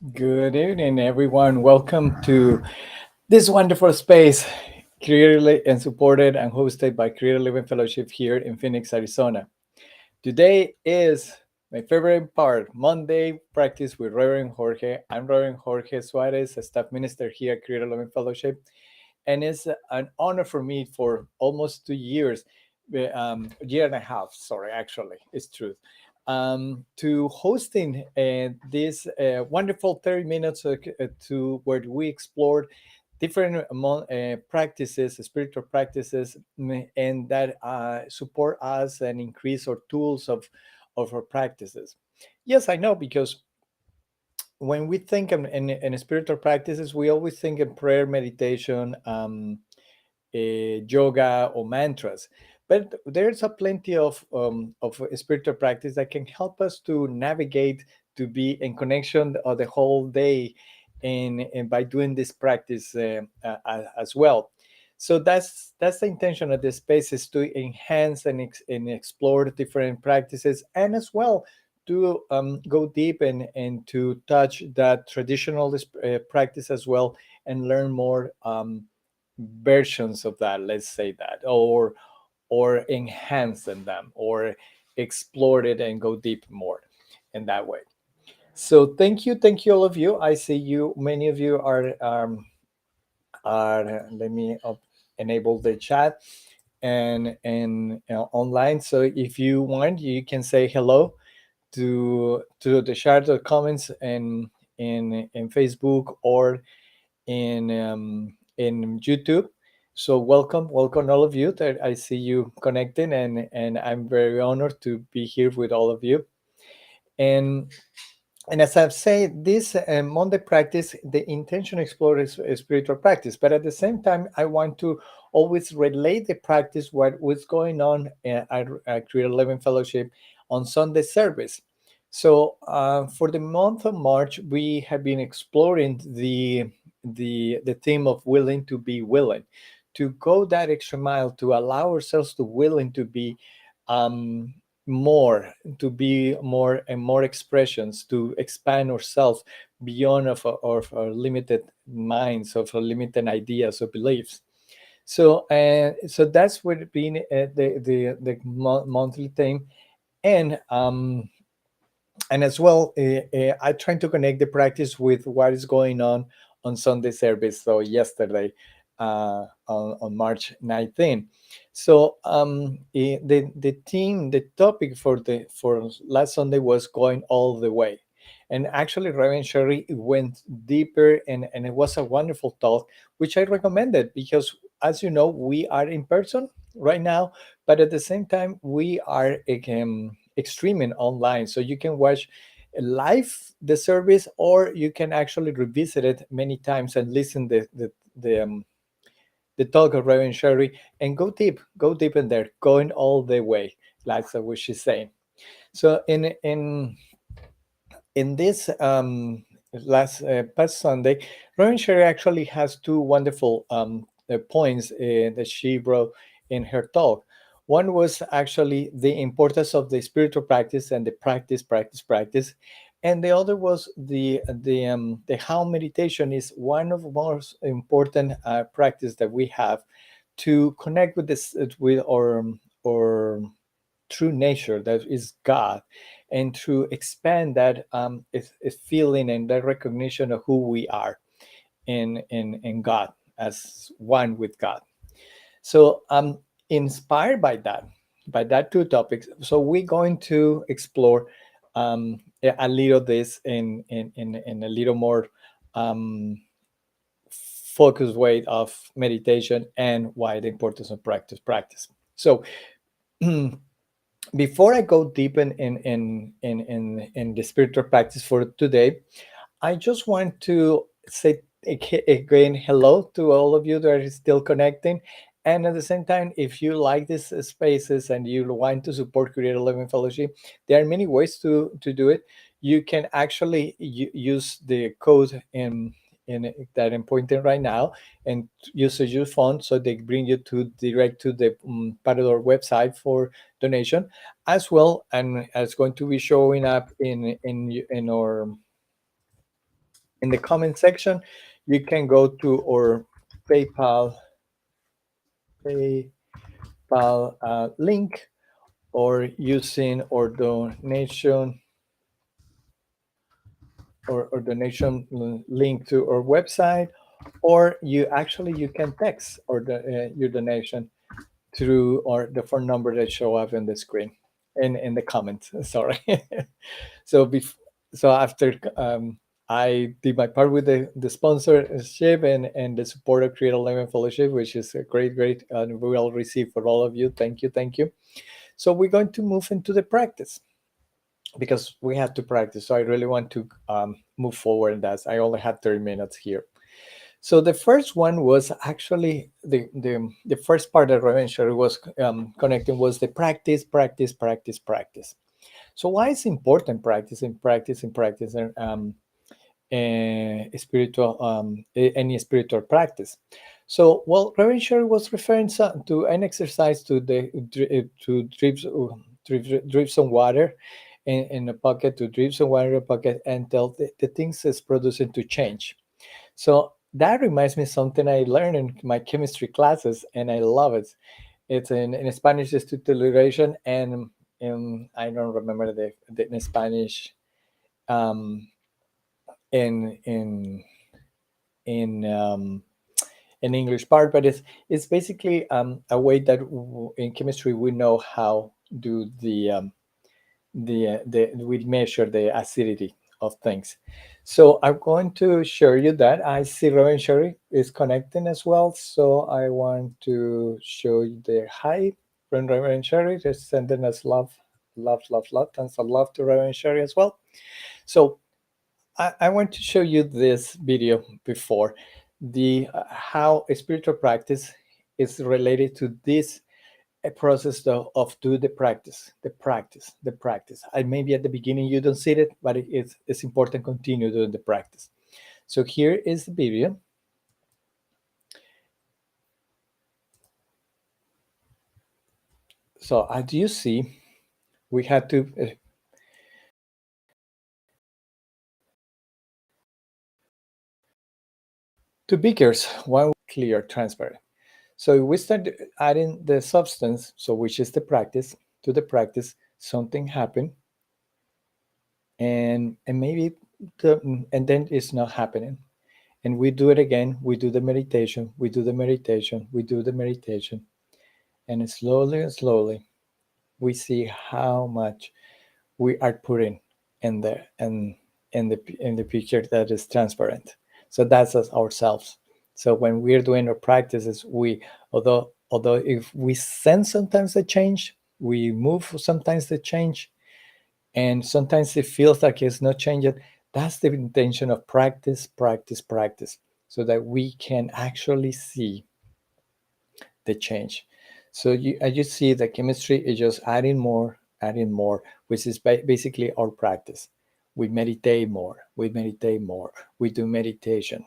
Good evening, everyone. Welcome to this wonderful space, created and supported and hosted by Creative Living Fellowship here in Phoenix, Arizona. Today is my favorite part, Monday practice with Reverend Jorge. I'm Reverend Jorge Suarez, a staff minister here at Creative Living Fellowship, and it's an honor for me for almost 2 years, year and a half. Sorry, actually, it's truth. To hosting this wonderful 30 minutes to where we explored different practices, spiritual practices, and that support us and increase our tools of our practices. Yes, I know because when we think in spiritual practices, we always think in prayer, meditation, yoga or mantras. But there's a plenty of spiritual practice that can help us to navigate, to be in connection the whole day, and by doing this practice as well. So that's the intention of this space is to enhance and explore different practices, and as well to go deep and to touch that traditional practice as well and learn more versions of that, let's say that, or enhance them or explore it and go deep more in that way. So thank you all of you. I see you, many of you are let me enable the chat and online. So if you want, you can say hello to the chat or comments in Facebook or in YouTube. So welcome all of you. That I see you connecting, and I'm very honored to be here with all of you. And and as I've said, this Monday practice, the intention explores spiritual practice, but at the same time, I want to always relate the practice what was going on at Creative Living Fellowship on Sunday service. So for the month of March, we have been exploring the theme of willing to be willing, to go that extra mile, to allow ourselves to willing to be um, more, to be more and more expressions, to expand ourselves beyond of our limited minds, of our limited ideas or beliefs. So that's what being the monthly theme. And um and as well, I try to connect the practice with what is going on Sunday service. So yesterday, on March 19th. So the theme, the topic for last Sunday was going all the way. And actually, Reverend Sherry went deeper, and it was a wonderful talk, which I recommended because, as you know, we are in person right now, but at the same time, we are streaming online. So you can watch live the service, or you can actually revisit it many times and listen the talk of Reverend Sherry and go deep in there, going all the way, like what she's saying. So in this last past Sunday, Reverend Sherry actually has two wonderful points that she brought in her talk. One was actually the importance of the spiritual practice and the practice, and the other was the how meditation is one of the most important practice that we have to connect with this with our true nature, that is God, and to expand that is feeling and that recognition of who we are in God, as one with God. So I'm inspired by that two topics. So we're going to explore a little this in a little more um, focused way of meditation and why the importance of practice. So before I go deep in the spiritual practice for today, I just want to say again hello to all of you that are still connecting. And at the same time, if you like these spaces and you want to support Creative Living Fellowship, there are many ways to do it. You can actually use the code in that I'm pointing right now, and use your phone, so they bring you to direct to the part of our website for donation as well, and it's going to be showing up in our in the comment section, you can go to our PayPal link, or using our donation link to our website, or you can text your donation through or the phone number that show up in the screen, in the comments. Sorry. so bef- so after I did my part with the sponsorship and the support of Creative Living Fellowship, which is a great well received for all of you. Thank you. So we're going to move into the practice, because we have to practice. So I really want to move forward in that. I only have 30 minutes here. So the first one was actually the first part that Raven Sherry was connecting was the practice. So why is important practice and spiritual any spiritual practice? So well, Raven Sherry was referring to an exercise to drip some water in a bucket, to drip some water in a bucket until the things is producing to change. So that reminds me of something I learned in my chemistry classes, and I love it. It's in Spanish, it's titulation, and I don't remember in Spanish, um, in in in in English part, but it's basically a way that in chemistry we know how do the we measure the acidity of things. So I'm going to show you that. I see Robin Sherry is connecting as well. So I want to show you the hi from Robin Sherry. Just sending us love. Tons of love to Robin Sherry as well. So I want to show you this video before the how a spiritual practice is related to this a process of do the practice. And maybe at the beginning you don't see it, but it's important to continue doing the practice. So here is the video. So as you see, we had to two beakers, one clear, transparent. So we start adding the substance, so which is the practice, to the practice. Something happened, and maybe and then it's not happening, and we do it again. We do the meditation, we do the meditation, we do the meditation, and slowly we see how much we are putting in the in the picture that is transparent. So that's us ourselves. So when we're doing our practices, we although if we sense sometimes the change, we move sometimes the change, and sometimes it feels like it's not changing. That's the intention of practice, so that we can actually see the change. So as you see, the chemistry is just adding more, which is basically our practice. We meditate more, we do meditation,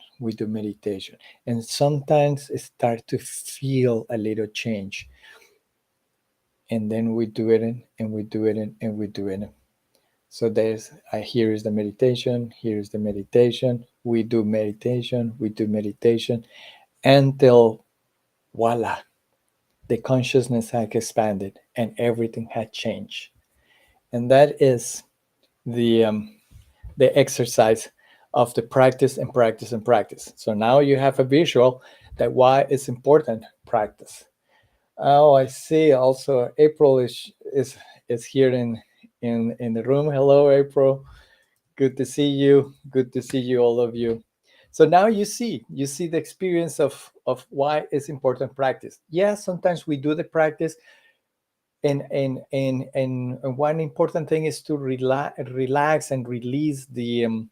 and sometimes it starts to feel a little change, and then we do it and we do it and we do it. So there's here is the meditation, here's the meditation, we do meditation, until voila, the consciousness had expanded and everything had changed. And that is the exercise of the practice. So now you have a visual that why it's important practice. Oh, I see. Also, April is here in the room. Hello, April. Good to see you. Good to see you, all of you. So now you see the experience of why it's important practice. Yes, sometimes we do the practice, and one important thing is to relax and release the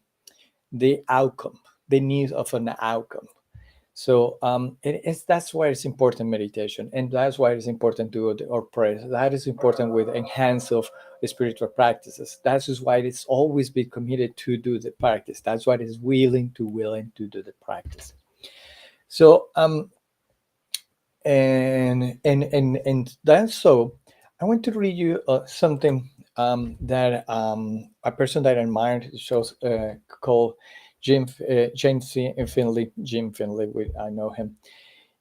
outcome, the need of an outcome. So that's why it's important meditation, and that's why it's important to do our prayers. That is important with enhance of the spiritual practices. That is why it's always be committed to do the practice. That's why it's willing to do the practice. So and that's so. I want to read you something that a person that I admired shows called Jim Finley, I know him.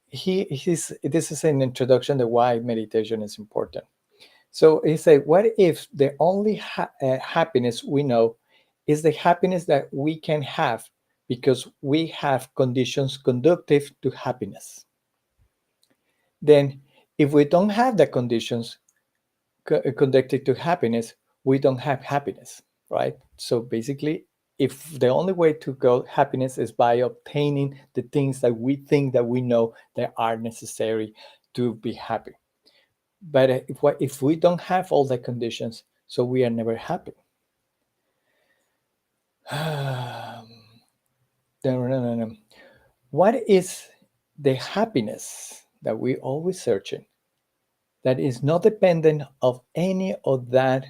He's This is an introduction to why meditation is important. So he said, what if the only happiness we know is the happiness that we can have because we have conditions conducive to happiness? Then, if we don't have the conditions conducive to happiness, we don't have happiness, right? So basically, if the only way to go happiness is by obtaining the things that we think that we know that are necessary to be happy. But if we don't have all the conditions, so we are never happy. What is the happiness that we always searching that is not dependent of any of that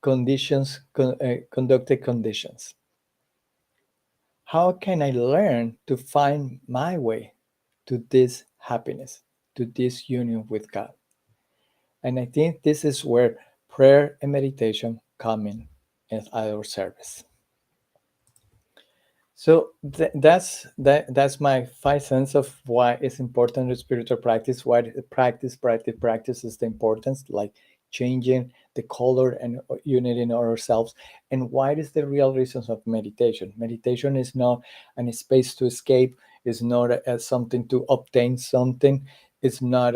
conducted conditions? How can I learn to find my way to this happiness, to this union with God? And I think this is where prayer and meditation come in at our service. So that's my 5 cents of why it's important to spiritual practice. Why the practice is the importance, like changing the color and unity in ourselves, and why is the real reasons of meditation. Meditation is not a space to escape. It's not something to obtain something. It's not.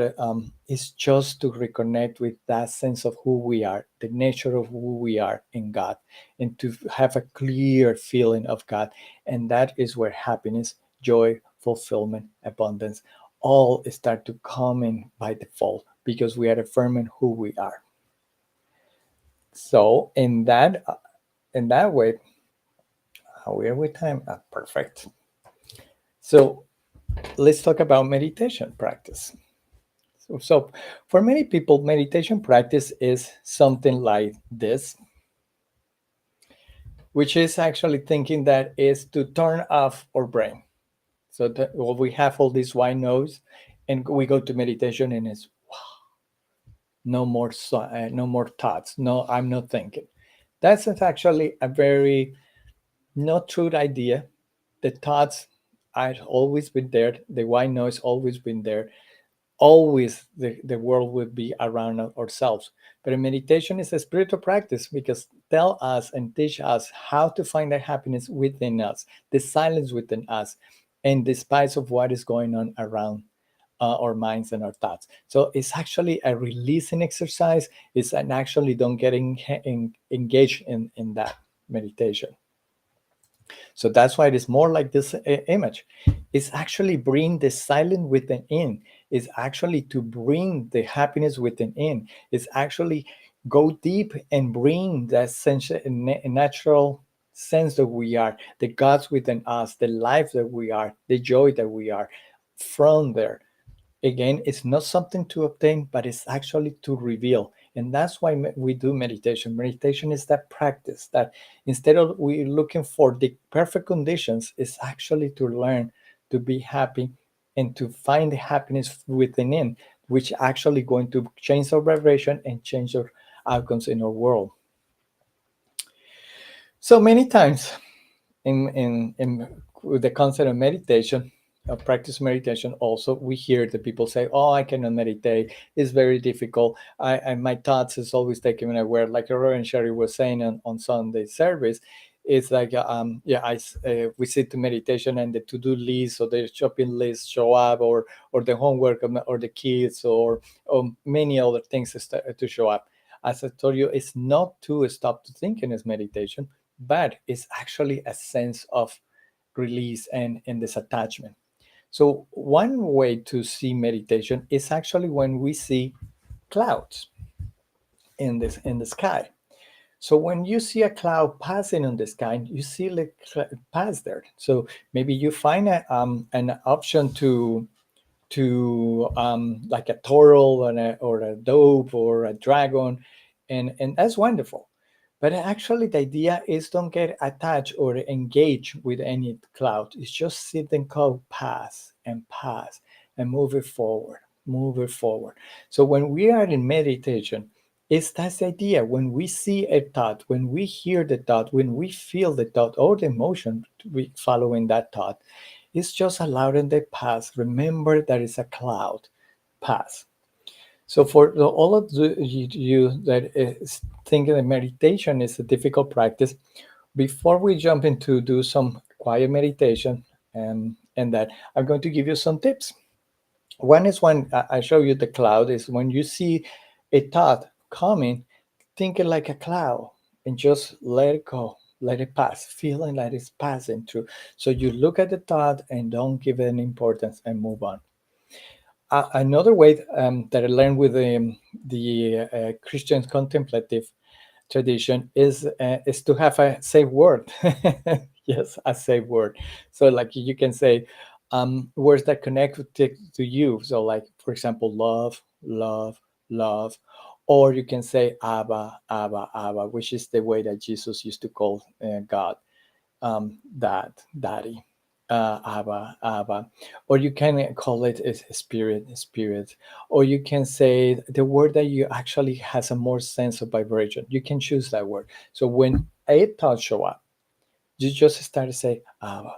It's just to reconnect with that sense of who we are, the nature of who we are in God, and to have a clear feeling of God. And that is where happiness, joy, fulfillment, abundance all start to come in by default because we are affirming who we are. So in that way, how are we time? Perfect. So let's talk about meditation practice. So for many people, meditation practice is something like this, which is actually thinking that is to turn off our brain. So well, we have all this white noise, and we go to meditation, and it's no more thoughts. No, I'm not thinking. That's actually a very not true idea. The thoughts are always been there. The white noise always been there. Always the world will be around ourselves. But in meditation is a spiritual practice because tell us and teach us how to find the happiness within us, the silence within us, and despite of what is going on around our minds and our thoughts. So it's actually a releasing exercise. It's an actually don't get engaged in that meditation. So that's why it is more like this image. It's actually bring the silence within in. It's actually to bring the happiness within in. It's actually go deep and bring that sense, natural sense that we are, the gods within us, the life that we are, the joy that we are from there. Again, it's not something to obtain, but it's actually to reveal. And that's why we do meditation. Meditation is that practice that instead of we looking for the perfect conditions, is actually to learn to be happy and to find the happiness within, which actually going to change our vibration and change our outcomes in our world. So many times in with the concept of meditation, practice meditation, also we hear the people say, oh, I cannot meditate, it's very difficult, my thoughts is always taking me aware, like Reverend Sherry was saying on Sunday service. It's like we sit to meditation and the to-do list or the shopping list show up, or the homework or the kids or many other things to show up. As I told you, it's not to stop to thinking as meditation, but it's actually a sense of release and disattachment. So one way to see meditation is actually when we see clouds in the sky. So when you see a cloud passing on the sky, you see like pass there. So maybe you find an option to like a turtle or a dove or a dragon, and that's wonderful. But actually, the idea is don't get attached or engage with any cloud. It's just sit and go pass and move it forward, move it forward. So when we are in meditation, Is that's the idea. When we see a thought, when we hear the thought, when we feel the thought or the emotion we following that thought, it's just allowing the past. Remember that it's a cloud pass. So for all of you that is thinking that meditation is a difficult practice, before we jump into do some quiet meditation and that, I'm going to give you some tips. One is when I show you the cloud is when you see a thought coming, think it like a cloud and just let it go, let it pass, feeling like it's passing through. So you look at the thought and don't give it any importance and move on. Another way that I learned with the Christian contemplative tradition is to have a safe word. Yes, a safe word. So like you can say words that connect to you. So like for example, love, love, love, or you can say Abba, Abba, Abba, which is the way that Jesus used to call God, dad, daddy, Abba, Abba, or you can call it a spirit, spirit, or you can say the word that you actually has a more sense of vibration. You can choose that word. So when a thought show up, you just start to say Abba,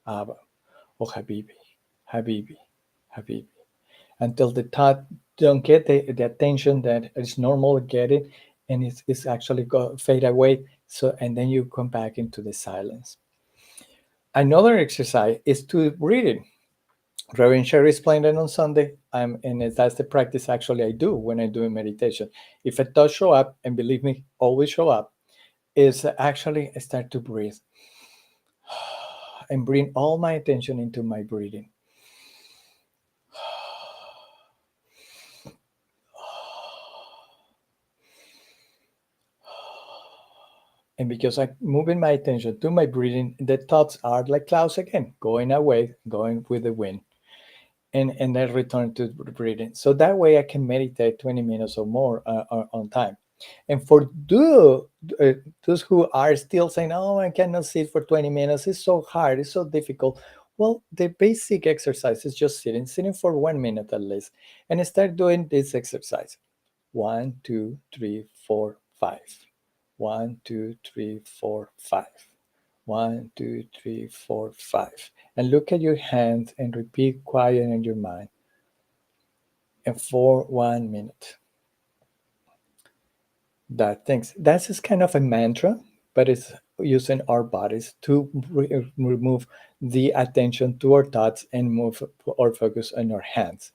Abba, or Habibi, Habibi, Habibi, until the thought don't get the attention that is normal getting, and it's actually go fade away. So and then you come back into the silence. Another exercise is to reading. Reverend Sherry explained it on Sunday, and that's the practice actually I do when I do meditation. If a thought show up, and believe me, always show up, is actually I start to breathe and bring all my attention into my breathing. And because I'm moving my attention to my breathing, the thoughts are like clouds again, going away, going with the wind. And then return to breathing. So that way I can meditate 20 minutes or more on time. And for those who are still saying, oh, I cannot sit for 20 minutes, it's so hard, it's so difficult. Well, the basic exercise is just sitting for 1 minute at least, and start doing this exercise. 1, 2, 3, 4, 5. 1, 2, 3, 4, 5. 1, 2, 3, 4, 5. And look at your hands and repeat quiet in your mind. And for 1 minute. That things. That's just kind of a mantra, but it's using our bodies to remove the attention to our thoughts and move our focus on our hands.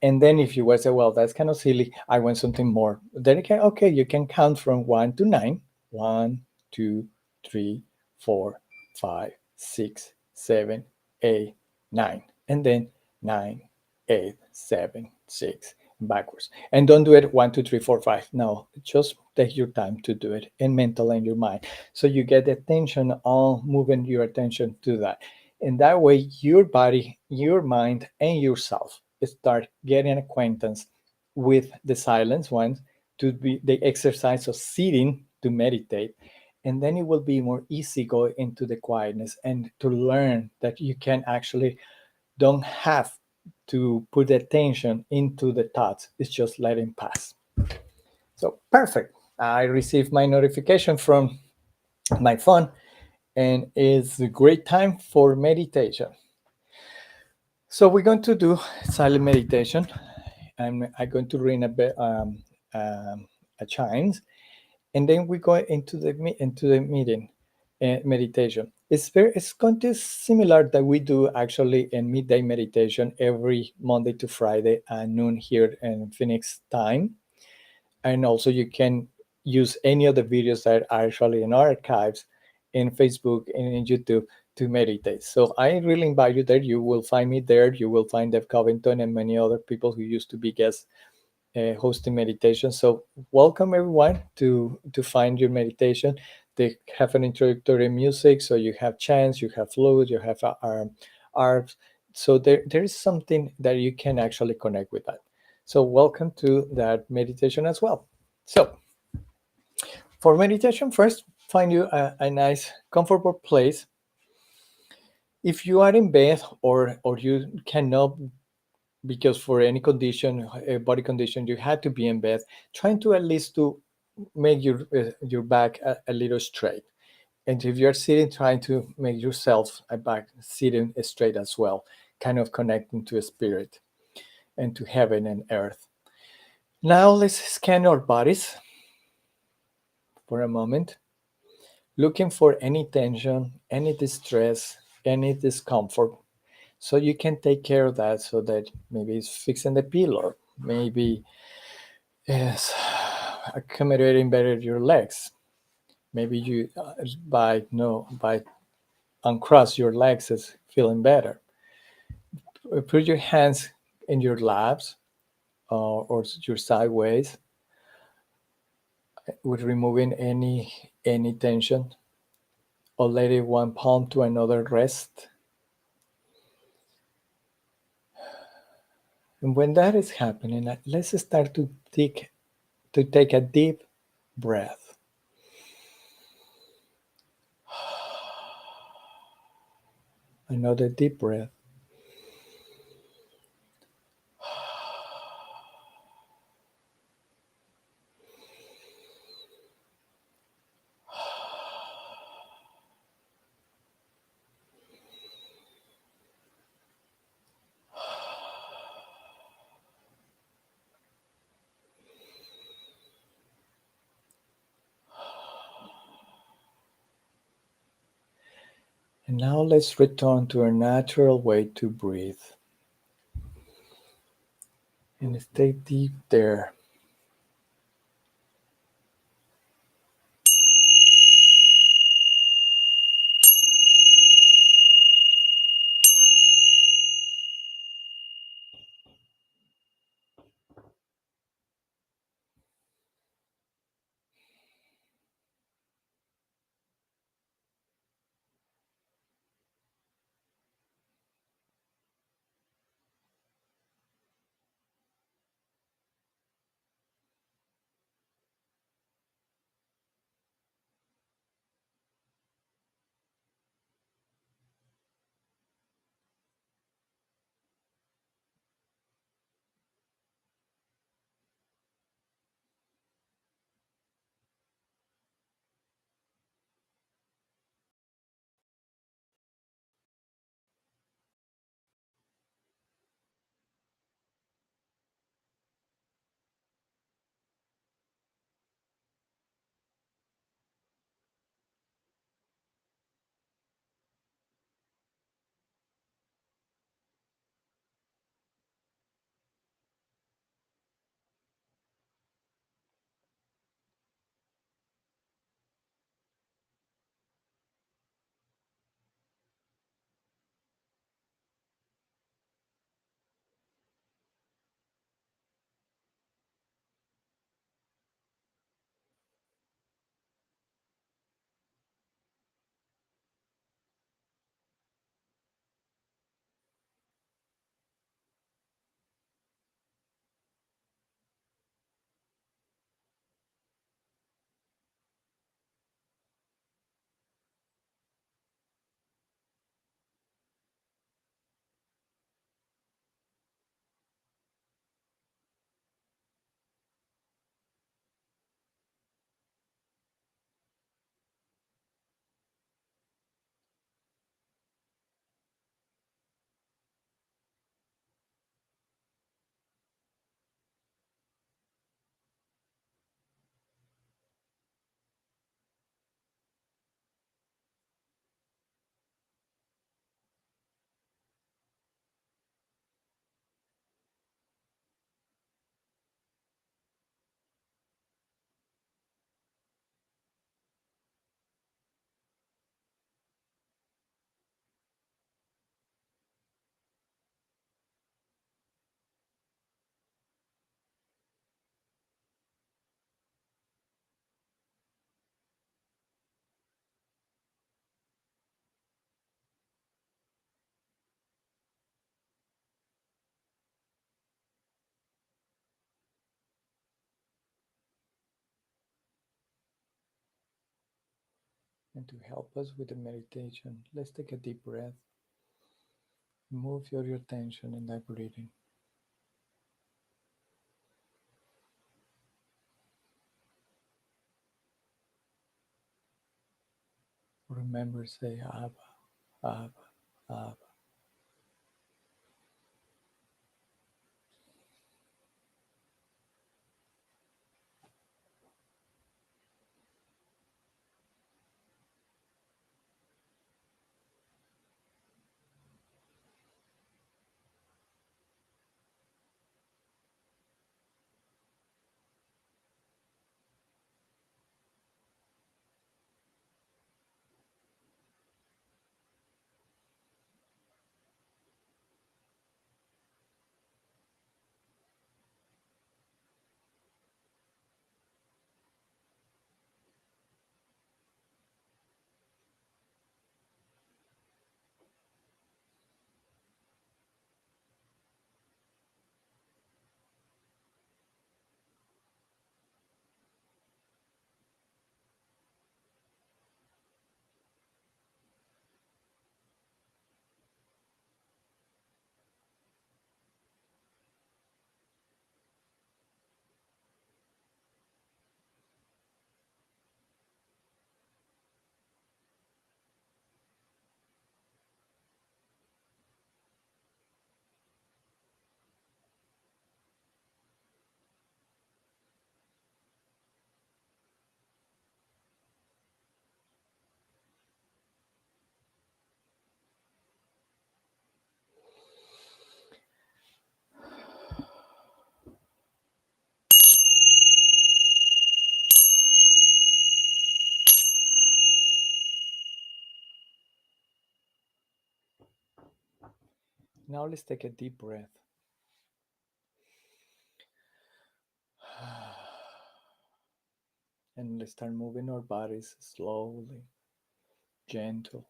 And then if you were say, well, that's kind of silly, I want something more. Then you can, okay, you can count from 1 to 9. 1, 2, 3, 4, 5, 6, 7, 8, 9. And then 9, 8, 7, 6 backwards. And don't do it 1, 2, 3, 4, 5. No, just take your time to do it in mental and your mind. So you get the attention on moving your attention to that. And that way your body, your mind, and yourself start getting acquaintance with the silence ones, to be the exercise of sitting to meditate. And then it will be more easy go into the quietness and to learn that you can actually don't have to put attention into the thoughts. It's just letting pass. So perfect. I received my notification from my phone, and it's a great time for meditation. So we're going to do silent meditation. I'm going to ring a chimes, and then we go into the meeting meditation. It's going to similar that we do actually in midday meditation every Monday to Friday at noon here in Phoenix time. And also you can use any of the videos that are actually in our archives in Facebook and in YouTube to meditate. So I really invite you there. You will find me there. You will find Dave Covington and many other people who used to be guests hosting meditation. So welcome everyone to find your meditation. They have an introductory music, so you have chants, you have flute, you have arps. So there is something that you can actually connect with that. So welcome to that meditation as well. So for meditation, first find you a nice comfortable place. If you are in bed or you cannot because for any condition, a body condition, you had to be in bed, trying to at least to make your back a little straight. And if you're sitting, trying to make yourself a back sitting straight as well, kind of connecting to a spirit and to heaven and earth. Now let's scan our bodies for a moment, looking for any tension, any distress, any discomfort, so you can take care of that, so that maybe it's fixing the pillow, maybe it's accommodating better your legs, maybe you by no by uncross your legs is feeling better. Put your hands in your laps, or your sideways, with removing any tension, or letting one palm to another rest. And when that is happening, let's start to take a deep breath. Another deep breath. And now let's return to our natural way to breathe. And stay deep there. And to help us with the meditation, let's take a deep breath. Move your attention in that breathing. remember, say Abba, Abba, Abba. Now let's take a deep breath. And let's start moving our bodies slowly, gentle,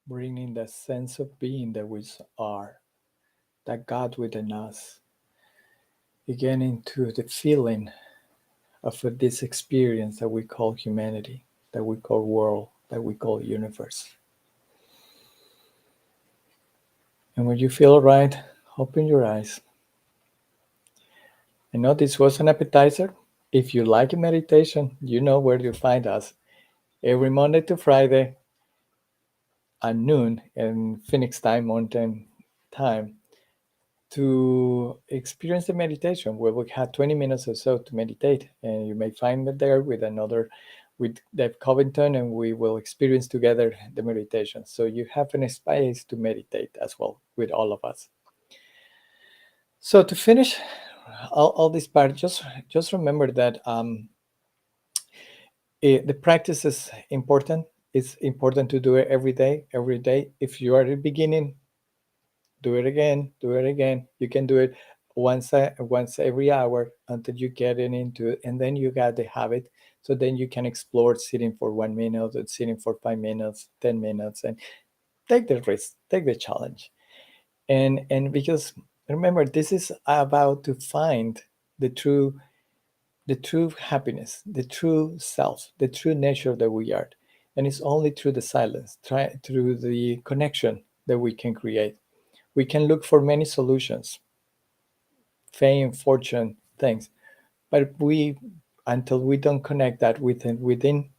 bringing that sense of being that we are, that God within us, beginning to the feeling of this experience that we call humanity, that we call world, that we call universe. And when you feel right, open your eyes. I know this was an appetizer. If you like meditation, you know where to find us. Every Monday to Friday at noon in Phoenix time, Mountain time, to experience the meditation where we have 20 minutes or so to meditate. And you may find me there with Dave Covington, and we will experience together the meditation. So you have a space to meditate as well with all of us. So to finish all this part, just remember that the practice is important. It's important to do it every day. Every day, if you are at the beginning, do it again, do it again. You can do it once every hour until you get it into it, and then you got the habit. So then you can explore sitting for 1 minute, or sitting for 5 minutes, 10 minutes, and take the risk, take the challenge. And because remember, this is about to find the true the true happiness, the true self, the true nature that we are. And it's only through the silence, through the connection that we can create. We can look for many solutions, fame, fortune, things, but we until we don't connect that within,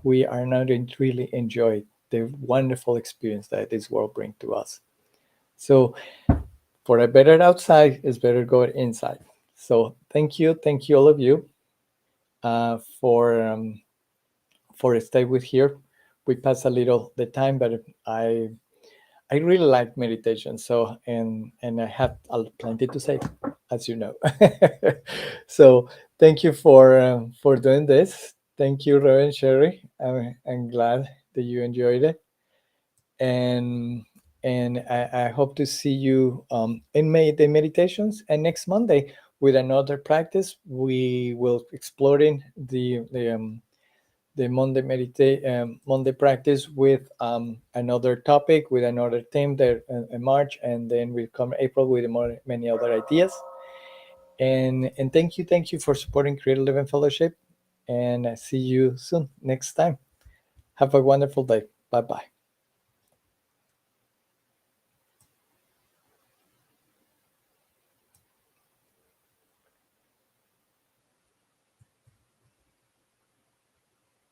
we are not really enjoy the wonderful experience that this world brings to us. So for a better outside, it's better go inside. So thank you all of you for stay with here. We pass a little the time, but I really like meditation. So and I have plenty to say, as you know. So thank you for doing this. Thank you, Reverend Sherry. I'm glad that you enjoyed it, and I hope to see you in May the meditations, and next Monday with another practice. We will exploring the Monday practice with another topic, with another theme there in March, and then we come April with many other ideas. And thank you for supporting Creative Living Fellowship, and I see you soon next time. Have a wonderful day. Bye bye.